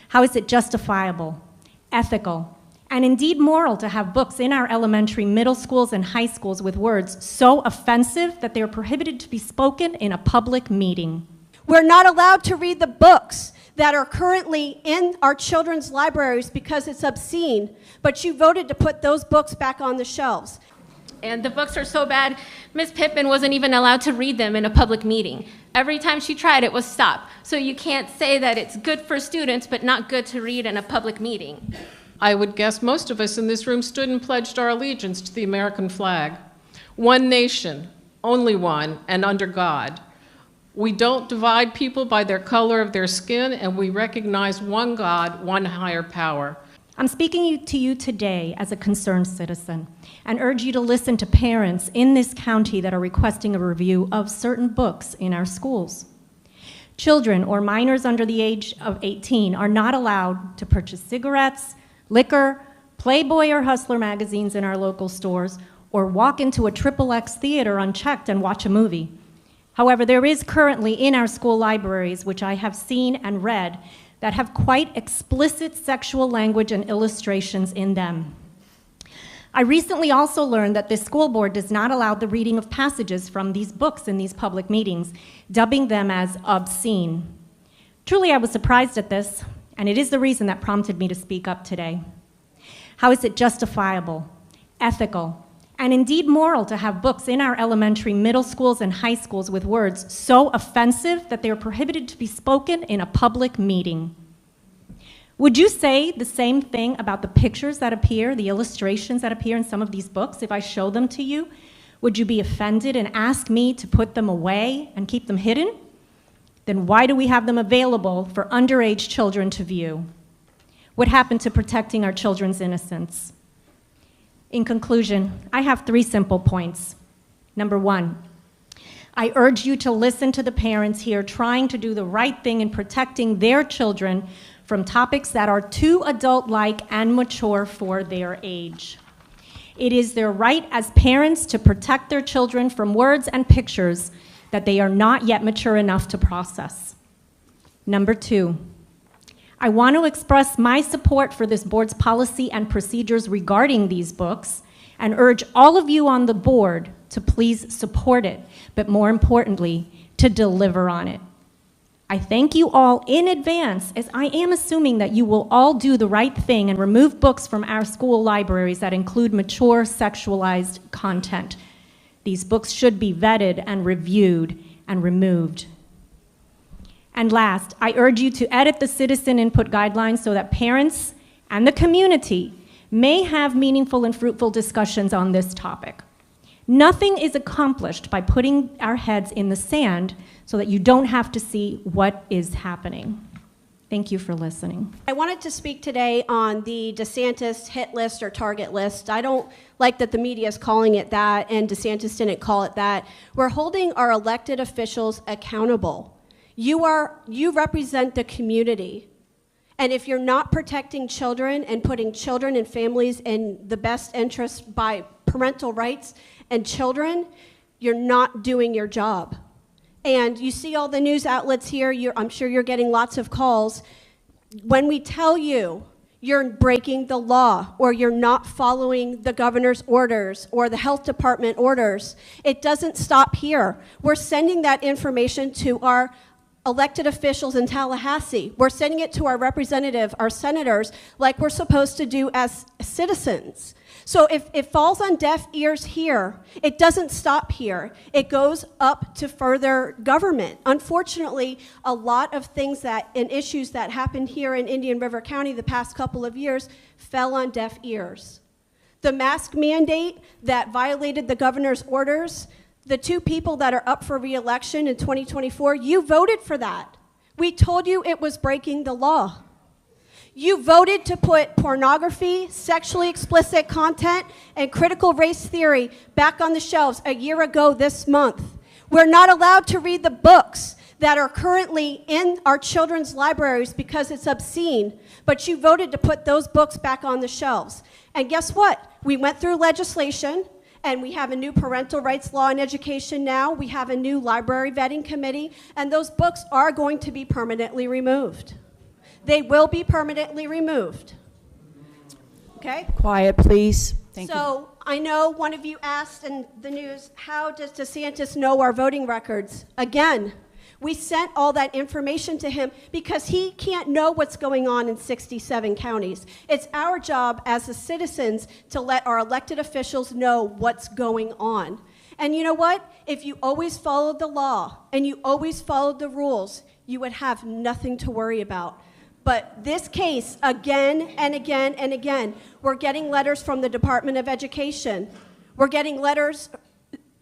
How is it justifiable, ethical, and indeed moral to have books in our elementary, middle schools, and high schools with words so offensive that they are prohibited to be spoken in a public meeting? We're not allowed to read the books that are currently in our children's libraries because it's obscene, but you voted to put those books back on the shelves. And the books are so bad, Miss Pippin wasn't even allowed to read them in a public meeting. Every time she tried, it was stopped. So you can't say that it's good for students, but not good to read in a public meeting. I would guess most of us in this room stood and pledged our allegiance to the American flag. One nation, only one, and under God. We don't divide people by their color of their skin, and we recognize one God, one higher power. I'm speaking to you today as a concerned citizen and urge you to listen to parents in this county that are requesting a review of certain books in our schools. Children or minors under the age of 18 are not allowed to purchase cigarettes, liquor, Playboy or Hustler magazines in our local stores, or walk into a XXX theater unchecked and watch a movie. However, there is currently in our school libraries, which I have seen and read, that have quite explicit sexual language and illustrations in them. I recently also learned that the school board does not allow the reading of passages from these books in these public meetings, dubbing them as obscene. Truly, I was surprised at this, and it is the reason that prompted me to speak up today. How is it justifiable, ethical, and indeed moral to have books in our elementary, middle schools, and high schools with words so offensive that they are prohibited to be spoken in a public meeting? Would you say the same thing about the pictures that appear, the illustrations that appear in some of these books if I show them to you? Would you be offended and ask me to put them away and keep them hidden? Then why do we have them available for underage children to view? What happened to protecting our children's innocence? In conclusion, I have 3 simple points. Number 1, I urge you to listen to the parents here trying to do the right thing in protecting their children from topics that are too adult-like and mature for their age. It is their right as parents to protect their children from words and pictures that they are not yet mature enough to process. Number 2, I want to express my support for this board's policy and procedures regarding these books and urge all of you on the board to please support it, but more importantly, to deliver on it. I thank you all in advance, as I am assuming that you will all do the right thing and remove books from our school libraries that include mature sexualized content. These books should be vetted and reviewed and removed. And last, I urge you to edit the citizen input guidelines so that parents and the community may have meaningful and fruitful discussions on this topic. Nothing is accomplished by putting our heads in the sand so that you don't have to see what is happening. Thank you for listening. I wanted to speak today on the DeSantis hit list or target list. I don't like that the media is calling it that, and DeSantis didn't call it that. We're holding our elected officials accountable. You represent the community. And if you're not protecting children and putting children and families in the best interest by parental rights and children, you're not doing your job. And you see all the news outlets here, I'm sure you're getting lots of calls. When we tell you you're breaking the law or you're not following the governor's orders or the health department orders, it doesn't stop here. We're sending that information to our elected officials in Tallahassee. We're sending it to our representative, our senators, like we're supposed to do as citizens. So if it falls on deaf ears here, it doesn't stop here. It goes up to further government. Unfortunately, a lot of things and issues that happened here in Indian River County the past couple of years fell on deaf ears. The mask mandate that violated the governor's orders, the 2 people that are up for re-election in 2024, you voted for that. We told you it was breaking the law. You voted to put pornography, sexually explicit content, and critical race theory back on the shelves a year ago this month. We're not allowed to read the books that are currently in our children's libraries because it's obscene, but you voted to put those books back on the shelves. And guess what? We went through legislation, and we have a new parental rights law in education now. We have a new library vetting committee, and those books are going to be permanently removed. They will be permanently removed. Okay? Quiet, please. Thank you. So I know one of you asked in the news, how does DeSantis know our voting records? Again, we sent all that information to him because he can't know what's going on in 67 counties. It's our job as the citizens to let our elected officials know what's going on. And you know what? If you always followed the law and you always followed the rules, you would have nothing to worry about. But this case, again and again and again, we're getting letters from the Department of Education. We're getting letters.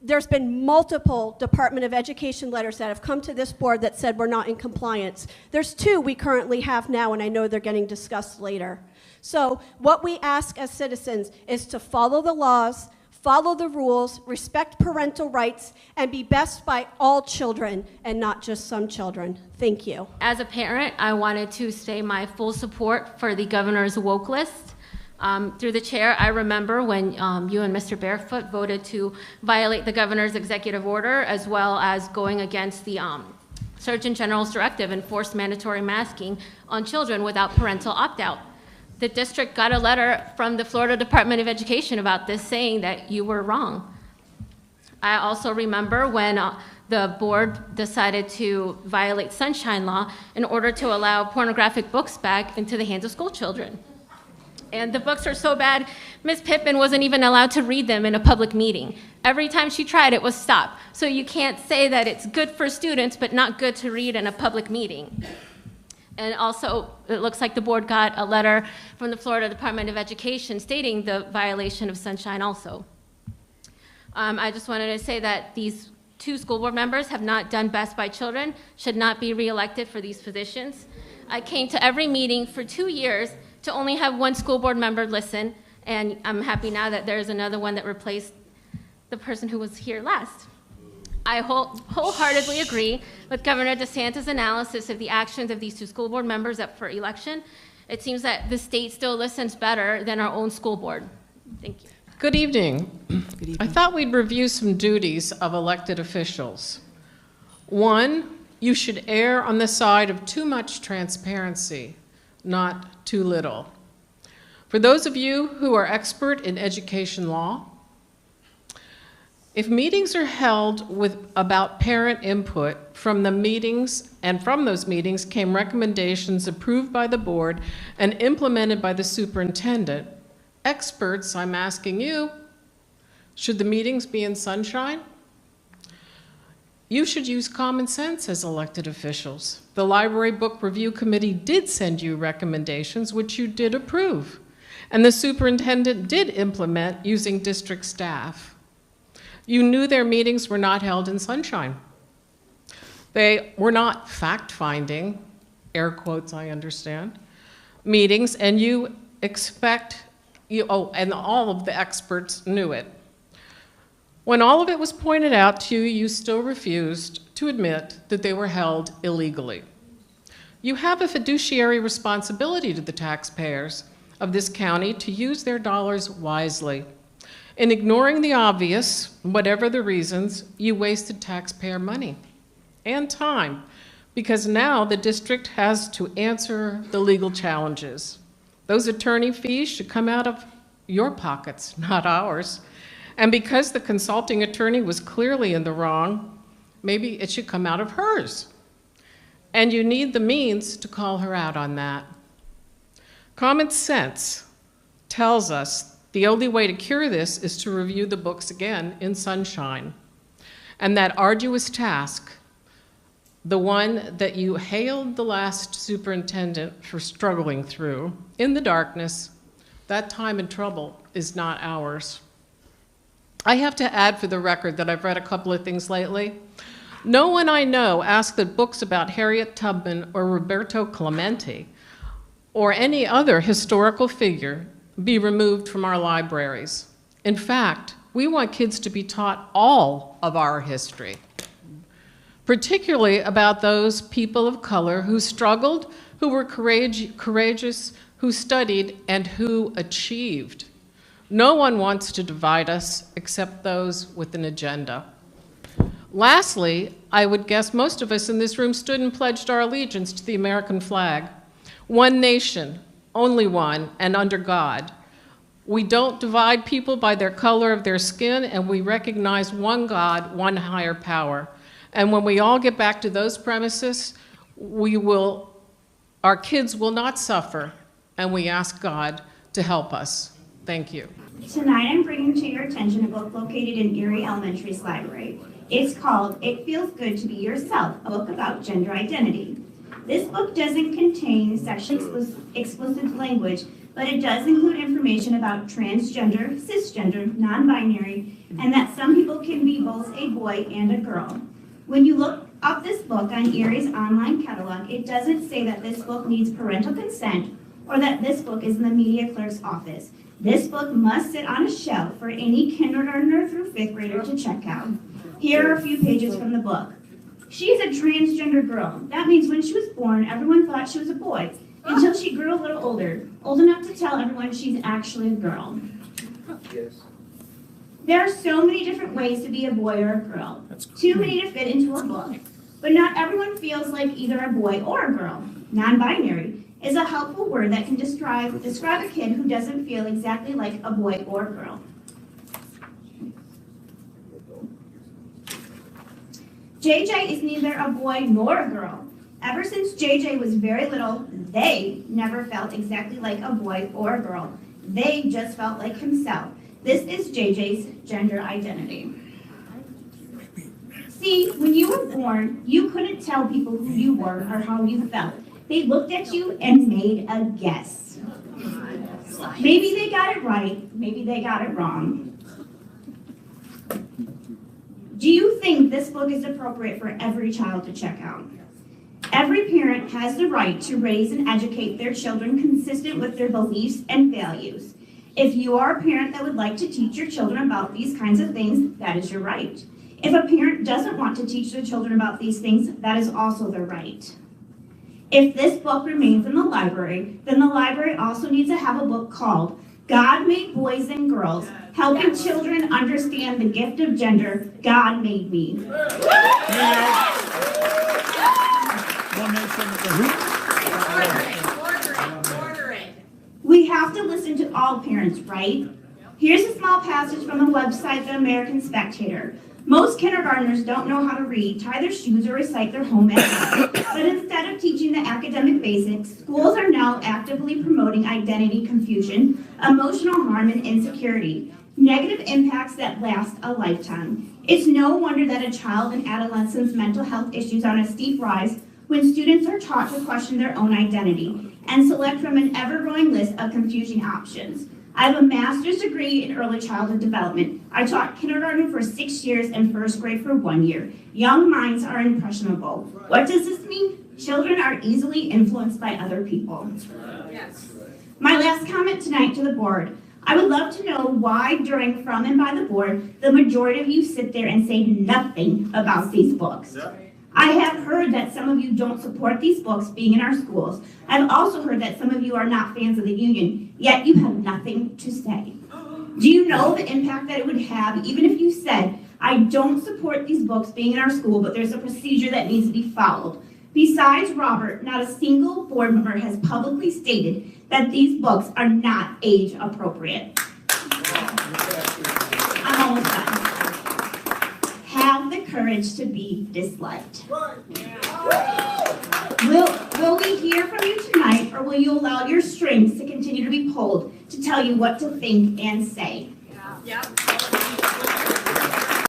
There's been multiple Department of Education letters that have come to this board that said we're not in compliance. There's 2 we currently have now, and I know they're getting discussed later. So what we ask as citizens is to follow the laws, follow the rules, respect parental rights, and be best by all children and not just some children. Thank you. As a parent, I wanted to say my full support for the governor's woke list. Through the chair, I remember when you and Mr. Barefoot voted to violate the governor's executive order, as well as going against the Surgeon General's directive and forced mandatory masking on children without parental opt-out. The district got a letter from the Florida Department of Education about this, saying that you were wrong. I also remember when the board decided to violate Sunshine Law in order to allow pornographic books back into the hands of school children. And the books are so bad, Ms. Pippin wasn't even allowed to read them in a public meeting. Every time she tried, it was stopped. So you can't say that it's good for students, but not good to read in a public meeting. And also, it looks like the board got a letter from the Florida Department of Education stating the violation of Sunshine also. I just wanted to say that these 2 school board members have not done best by children, should not be reelected for these positions. I came to every meeting for 2 years to only have 1 school board member listen, and I'm happy now that there's another one that replaced the person who was here last. I wholeheartedly agree with Governor DeSantis' analysis of the actions of these 2 school board members up for election. It seems that the state still listens better than our own school board. Thank you. Good evening. Good evening. I thought we'd review some duties of elected officials. 1, you should err on the side of too much transparency, not too little. For those of you who are expert in education law, if meetings are held about parent input from the meetings, and from those meetings came recommendations approved by the board and implemented by the superintendent, experts, I'm asking you, should the meetings be in sunshine? You should use common sense as elected officials. The Library Book Review Committee did send you recommendations, which you did approve, and the superintendent did implement using district staff. You knew their meetings were not held in sunshine. They were not fact-finding, air quotes I understand, meetings, and you expect, and all of the experts knew it. When all of it was pointed out to you, you still refused to admit that they were held illegally. You have a fiduciary responsibility to the taxpayers of this county to use their dollars wisely. In ignoring the obvious, whatever the reasons, you wasted taxpayer money and time, because now the district has to answer the legal challenges. Those attorney fees should come out of your pockets, not ours. And because the consulting attorney was clearly in the wrong, maybe it should come out of hers. And you need the means to call her out on that. Common sense tells us the only way to cure this is to review the books again in sunshine. And that arduous task, the one that you hailed the last superintendent for struggling through in the darkness, that time and trouble is not ours. I have to add for the record that I've read a couple of things lately. No one I know asked that books about Harriet Tubman or Roberto Clemente or any other historical figure be removed from our libraries. In fact, we want kids to be taught all of our history, particularly about those people of color who struggled, who were courageous, who studied, and who achieved. No one wants to divide us except those with an agenda. Lastly, I would guess most of us in this room stood and pledged our allegiance to the American flag. One nation, only one, and under God. We don't divide people by their color of their skin, and we recognize one God, one higher power. And when we all get back to those premises, our kids will not suffer, and we ask God to help us. Thank you. Tonight I'm bringing to your attention a book located in Erie Elementary's library. It's called It Feels Good to Be Yourself, a book about gender identity. This book doesn't contain sexually explicit language, but it does include information about transgender, cisgender, non-binary, and that some people can be both a boy and a girl. When you look up this book on Erie's online catalog, it doesn't say that this book needs parental consent or that this book is in the media clerk's office. This book must sit on a shelf for any kindergartner through 5th grader to check out. Here are a few pages from the book. She's a transgender girl. That means when she was born, everyone thought she was a boy, until she grew a little older, old enough to tell everyone she's actually a girl. Yes. There are so many different ways to be a boy or a girl, too many to fit into a book. But not everyone feels like either a boy or a girl. Non-binary is a helpful word that can describe a kid who doesn't feel exactly like a boy or a girl. JJ is neither a boy nor a girl. Ever since JJ was very little, they never felt exactly like a boy or a girl. They just felt like himself. This is JJ's gender identity. See, when you were born, you couldn't tell people who you were or how you felt. They looked at you and made a guess. Maybe they got it right, maybe they got it wrong. Do you think this book is appropriate for every child to check out? Every parent has the right to raise and educate their children consistent with their beliefs and values. If you are a parent that would like to teach your children about these kinds of things, that is your right. If a parent doesn't want to teach their children about these things, that is also their right. If this book remains in the library, then the library also needs to have a book called God Made Boys and Girls, Helping Children Understand the Gift of Gender, God Made Me. We have to listen to all parents, right? Here's a small passage from the website The American Spectator. Most kindergartners don't know how to read, tie their shoes, or recite their home ec. But instead of teaching the academic basics, schools are now actively promoting identity confusion, emotional harm, and insecurity, negative impacts that last a lifetime. It's no wonder that a child and adolescent's mental health issues are on a steep rise when students are taught to question their own identity and select from an ever-growing list of confusing options. I have a master's degree in early childhood development. I taught kindergarten for 6 years and first grade for 1 year. Young minds are impressionable. What does this mean? Children are easily influenced by other people. Yes. My last comment tonight to the board. I would love to know why during From and By the Board, the majority of you sit there and say nothing about these books. I have heard that some of you don't support these books being in our schools. I've also heard that some of you are not fans of the union, yet you have nothing to say. Do you know the impact that it would have even if you said, I don't support these books being in our school, but there's a procedure that needs to be followed? Besides Robert, not a single board member has publicly stated that these books are not age appropriate. I'm almost done. Have the courage to be disliked. Will we hear from you tonight, or will you allow your strings to continue to be pulled to tell you what to think and say? Yeah.